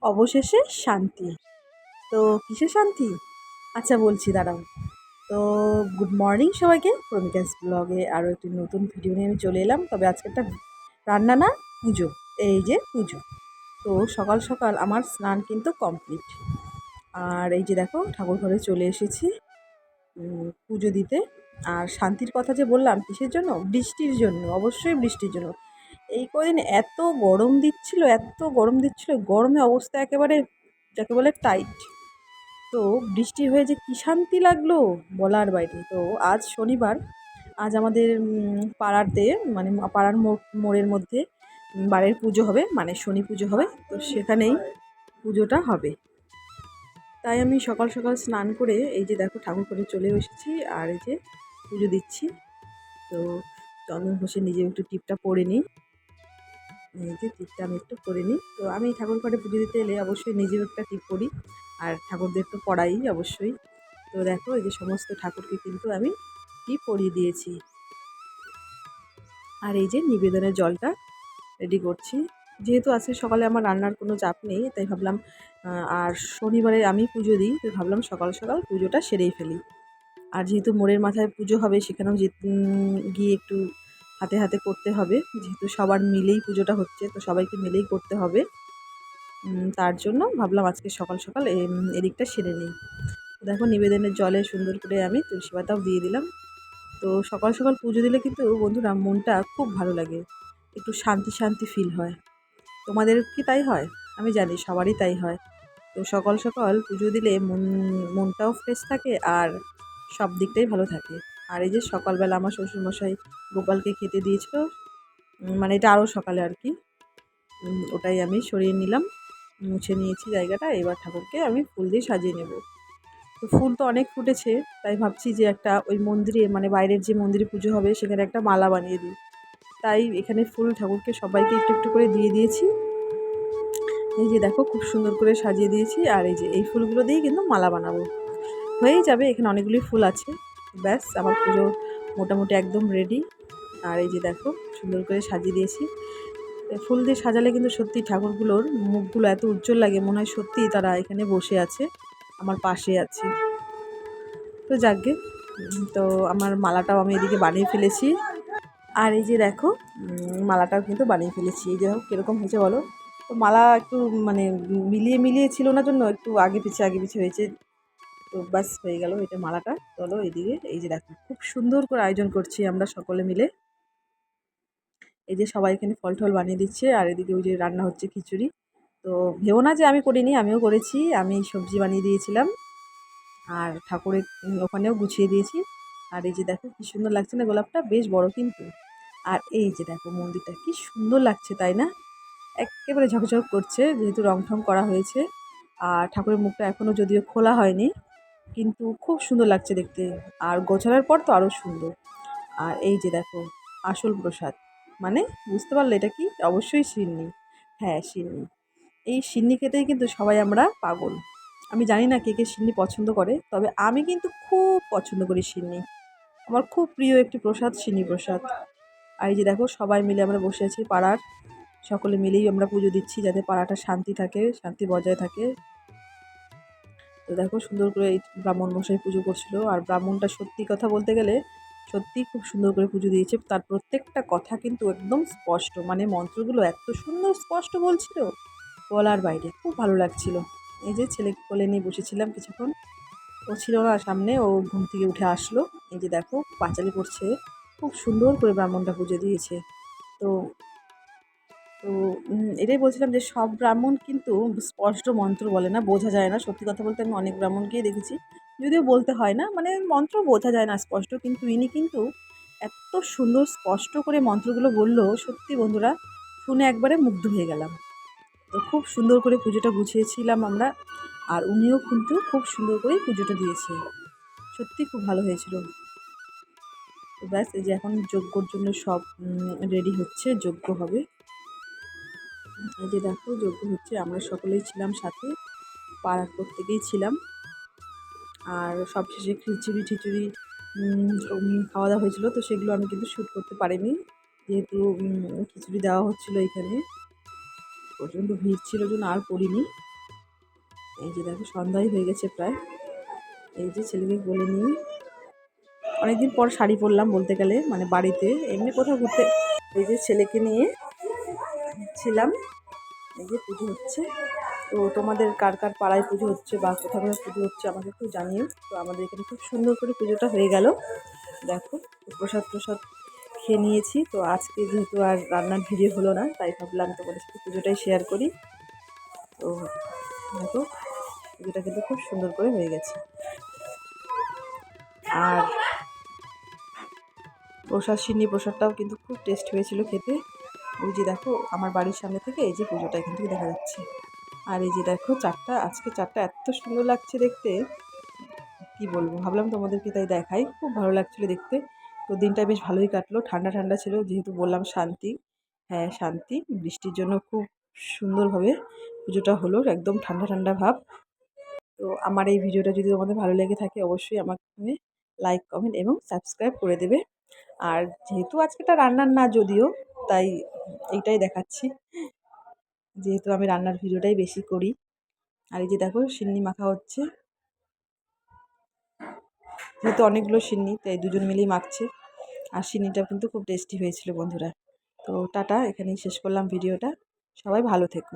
অবশেষে শান্তি। তো কিসের শান্তি? আচ্ছা বলছি দাঁড়াও। তো গুড মর্নিং সবাইকে। প্রমিকাস ব্লগে আরও একটি নতুন ভিডিও নিয়ে আমি চলে এলাম। তবে আজকে একটা রান্না না, পুজো। এই যে পুজো। তো সকাল সকাল আমার স্নান কিন্তু কমপ্লিট। আর এই যে দেখো ঠাকুর ঘরে চলে এসেছি পুজো দিতে। আর শান্তির কথা যে বললাম কিসের জন্য? বৃষ্টির জন্য, অবশ্যই বৃষ্টির জন্য। এই কদিন এত গরম দিচ্ছিল, গরমে অবস্থা একেবারে যাকে বলে টাইট। তো বৃষ্টি হয়ে যে কী শান্তি লাগলো বলার বাইরে। তো আজ শনিবার, আজ আমাদের পাড়াতে মানে পাড়ার মোড়ের মধ্যে বাড়ির পুজো হবে, মানে শনি পুজো হবে। তো সেখানেই পুজোটা হবে। তাই আমি সকাল সকাল স্নান করে এই যে দেখো ঠাকুর করে চলে এসেছি। আর এই যে পুজো দিচ্ছি। তো চন্দন ঘষে নিজে একটু টিপটা পরে নিই। এই যে টিপটা আমি একটু পরে নিই। তো আমি ঠাকুর ঘরে পুজো দিতে এলে অবশ্যই নিজেও একটা টিপ পরি, আর ঠাকুরদের তো পড়াই অবশ্যই। তো দেখো এই যে সমস্ত ঠাকুরকে কিন্তু আমি টিপ পরিয়ে দিয়েছি। আর এই যে নিবেদনের জলটা রেডি করছি। যেহেতু আজকে সকালে আমার রান্নার কোনো চাপ নেই, তাই ভাবলাম আর শনিবারে আমি পুজো দিই, তো ভাবলাম সকাল সকাল পুজোটা সেরেই ফেলি। আর যেহেতু মোড়ের মাথায় পুজো হবে, সেখানেও গিয়ে একটু হাতে হাতে করতে হবে। যেহেতু সবার মিলেই পুজোটা হচ্ছে, তো সবাইকে মিলেই করতে হবে। তার জন্য ভাবলাম আজকে সকাল সকাল এদিকটা সেরে নিই। দেখো নিবেদনের জলে সুন্দর করে আমি তুলসী পাতাও দিয়ে দিলাম। তো সকাল সকাল পুজো দিলে কিন্তু বন্ধুরা মনটা খুব ভালো লাগে, একটু শান্তি শান্তি ফিল হয়। তোমাদের কি তাই হয়? আমি জানি সবারই তাই হয়। তো সকাল সকাল পুজো দিলে মনটাও ফ্রেশ থাকে, আর সব দিকটাই ভালো থাকে। আর এই যে সকালবেলা আমার শ্বশুরমশাই গোপালকে খেতে দিয়েছিল, মানে এটা আরও সকালে আর কি। ওটাই আমি সরিয়ে নিলাম, মুছে নিয়েছি জায়গাটা। এবার ঠাকুরকে আমি ফুল দিয়ে সাজিয়ে নেব। তো ফুল তো অনেক ফুটেছে, তাই ভাবছি যে একটা ওই মন্দিরে, মানে বাইরের যে মন্দিরে পুজো হবে সেখানে একটা মালা বানিয়ে দিই। তাই এখানে ফুল ঠাকুরকে সবাইকে একটু একটু করে দিয়ে দিয়েছি। এই যে দেখো খুব সুন্দর করে সাজিয়ে দিয়েছি। আর এই যে এই ফুলগুলো দিয়েই কিন্তু মালা বানাবো। হয়েই যাবে, এখানে অনেকগুলি ফুল আছে। ব্যাস আমার পুজো মোটামুটি একদম রেডি। আর এই যে দেখো সুন্দর করে সাজিয়ে দিয়েছি। ফুল দিয়ে সাজালে কিন্তু সত্যি ঠাকুরগুলোর মুখগুলো এত উজ্জ্বল লাগে, মনে হয় সত্যিই তারা এখানে বসে আছে, আমার পাশে আছে। তো যাকগে, তো আমার মালাটাও আমি এদিকে বানিয়ে ফেলেছি। আর এই যে দেখো মালাটাও কিন্তু বানিয়ে ফেলেছি। এই যে কীরকম হয়েছে বলো? তো মালা একটু মানে মিলিয়ে মিলিয়ে ছিল না, জন্য একটু আগে পিছে হয়েছে। তো ব্যাস হয়ে গেল এটা মালাটা। চলো এদিকে এই যে দেখো খুব সুন্দর করে আয়োজন করছি আমরা সকলে মিলে। এই যে সবাই এখানে ফল টল বানিয়ে দিচ্ছে, আর এদিকে ওই যে রান্না হচ্ছে খিচুড়ি। তো ভেবো না যে আমি করিনি, আমিও করেছি। আমি সবজি বানিয়ে দিয়েছিলাম, আর ঠাকুরের ওখানেও গুছিয়ে দিয়েছি। আর এই যে দেখো কি সুন্দর লাগছে না গোলাপটা, বেশ বড় কিন্তু। আর এই যে দেখো মন্দিরটা কি সুন্দর লাগছে, তাই না? একেবারে ঝকঝক করছে, যেহেতু রং ঠং করা হয়েছে। আর ঠাকুরের মুখটা এখনও যদিও খোলা হয়নি, কিন্তু খুব সুন্দর লাগছে দেখতে। আর গোছানোর পর তো আরও সুন্দর। আর এই যে দেখো আসল প্রসাদ, মানে বুঝতে পারলে এটা কি? অবশ্যই সিন্নি। হ্যাঁ সিন্নি। এই সিন্নি খেতেই কিন্তু সবাই আমরা পাগল। আমি জানি না কে কে সিন্নি পছন্দ করে, তবে আমি কিন্তু খুব পছন্দ করি সিন্নি। আমার খুব প্রিয় একটি প্রসাদ সিন্নি প্রসাদ। আর এই যে দেখো সবাই মিলে আমরা বসে আছি, পাড়ার সকলে মিলেই আমরা পুজো দিচ্ছি, যাতে পাড়াটা শান্তি থাকে, শান্তি বজায় থাকে। তো দেখো সুন্দর করে এই ব্রাহ্মণ মশাই পুজো করছিল। আর ব্রাহ্মণটা সত্যি কথা বলতে গেলে সত্যিই খুব সুন্দর করে পুজো দিয়েছে। তার প্রত্যেকটা কথা কিন্তু একদম স্পষ্ট, মানে মন্ত্রগুলো এত সুন্দর স্পষ্ট বলছিল, বলার বাইরে। খুব ভালো লাগছিল। এই যে ছেলেকে কোলে নিয়ে বসেছিলাম কিছুক্ষণ, ও ছিল না সামনে, ও ঘুম থেকে উঠে আসলো। এই যে দেখো পাঁচালি করছে, খুব সুন্দর করে ব্রাহ্মণটা পুজো দিয়েছে। তো তো এটাই বলছিলাম যে সব ব্রাহ্মণ কিন্তু স্পষ্ট মন্ত্র বলে না, বোঝা যায় না। সত্যি কথা বলতে আমি অনেক ব্রাহ্মণকেই দেখেছি, যদিও বলতে হয় না, মানে মন্ত্র বোঝা যায় না স্পষ্ট, কিন্তু ইনি কিন্তু এত সুন্দর স্পষ্ট করে মন্ত্রগুলো বললো, সত্যি বন্ধুরা শুনে একবারে মুগ্ধ হয়ে গেলাম। তো খুব সুন্দর করে পুজোটা গুছিয়েছিলাম আমরা, আর উনিও কিন্তু খুব সুন্দর করেই পুজোটা দিয়েছে। সত্যি খুব ভালো হয়েছিল। তো ব্যাস এই যে এখন যজ্ঞর জন্য সব রেডি হচ্ছে, যজ্ঞ হবে। এই যে দেখো যজ্ঞ হচ্ছে, আমরা সকলেই ছিলাম সাথে, পাড়ার প্রত্যেকেই ছিলাম। আর সবশেষে খিচুড়ি টিচুড়ি খাওয়া দাওয়া হয়েছিল, তো সেগুলো আমি কিন্তু শ্যুট করতে পারিনি, যেহেতু খিচুড়ি দেওয়া হচ্ছিলো এখানে। প্রচণ্ড ভিড় ছিল জন্য আর করিনি। এই যে দেখো সন্ধ্যাই হয়ে গেছে প্রায়। এই যে ছেলেকে বলে নিই, অনেকদিন পর শাড়ি পরলাম বলতে গেলে, মানে বাড়িতে এমনি কোথাও ঘুরতে। এই যে ছেলেকে নিয়ে ছিলাম, এই যে পুজো হচ্ছে। তো তোমাদের কার কার পাড়ায় পুজো হচ্ছে বা কোথাও কোথাও পুজো হচ্ছে আমাকে একটু জানিও। তো আমাদের এখানে খুব সুন্দর করে পুজোটা হয়ে গেল। দেখো প্রসাদ প্রসাদ খেয়ে নিয়েছি। তো আজকে যেহেতু আর রান্নার ভিডিও হলো না, তাই ভাবলাম তোমাদের সাথে পুজোটাই শেয়ার করি। তো দেখো পুজোটা কিন্তু খুব সুন্দর করে হয়ে গেছে। আর সিন্নি প্রসাদটাও কিন্তু খুব টেস্ট হয়েছিল খেতে। ওই যে দেখো আমার বাড়ির সামনে থেকে এই যে পুজোটা এখান থেকে দেখা যাচ্ছে। আর এই যে দেখো চারটা, আজকে চারটা এত সুন্দর লাগছে দেখতে, কি বলবো, ভাবলাম তোমাদেরকে তাই দেখাই। খুব ভালো লাগছিল দেখতে। তো দিনটা বেশ ভালোই কাটলো, ঠান্ডা ঠান্ডা ছিল, যেহেতু বললাম শান্তি। হ্যাঁ শান্তি, বৃষ্টির জন্য খুব সুন্দরভাবে পুজোটা হলো, একদম ঠান্ডা ঠান্ডা ভাব। তো আমার এই ভিডিওটা যদি তোমাদের ভালো লেগে থাকে অবশ্যই আমাকে লাইক কমেন্ট এবং সাবস্ক্রাইব করে দেবে। আর যেহেতু আজকেটা রান্নার না যদিও, তাই এইটাই দেখাচ্ছি, যেহেতু আমি রান্নার ভিডিওটাই বেশি করি। আর এই যে দেখো সিন্নি মাখা হচ্ছে, যেহেতু অনেকগুলো সিন্নি তাই দুজন মিলেই মাখছে। আর সিন্নিটা কিন্তু খুব টেস্টি হয়েছিল বন্ধুরা। তো টাটা, এখানেই শেষ করলাম ভিডিওটা। সবাই ভালো থেকো।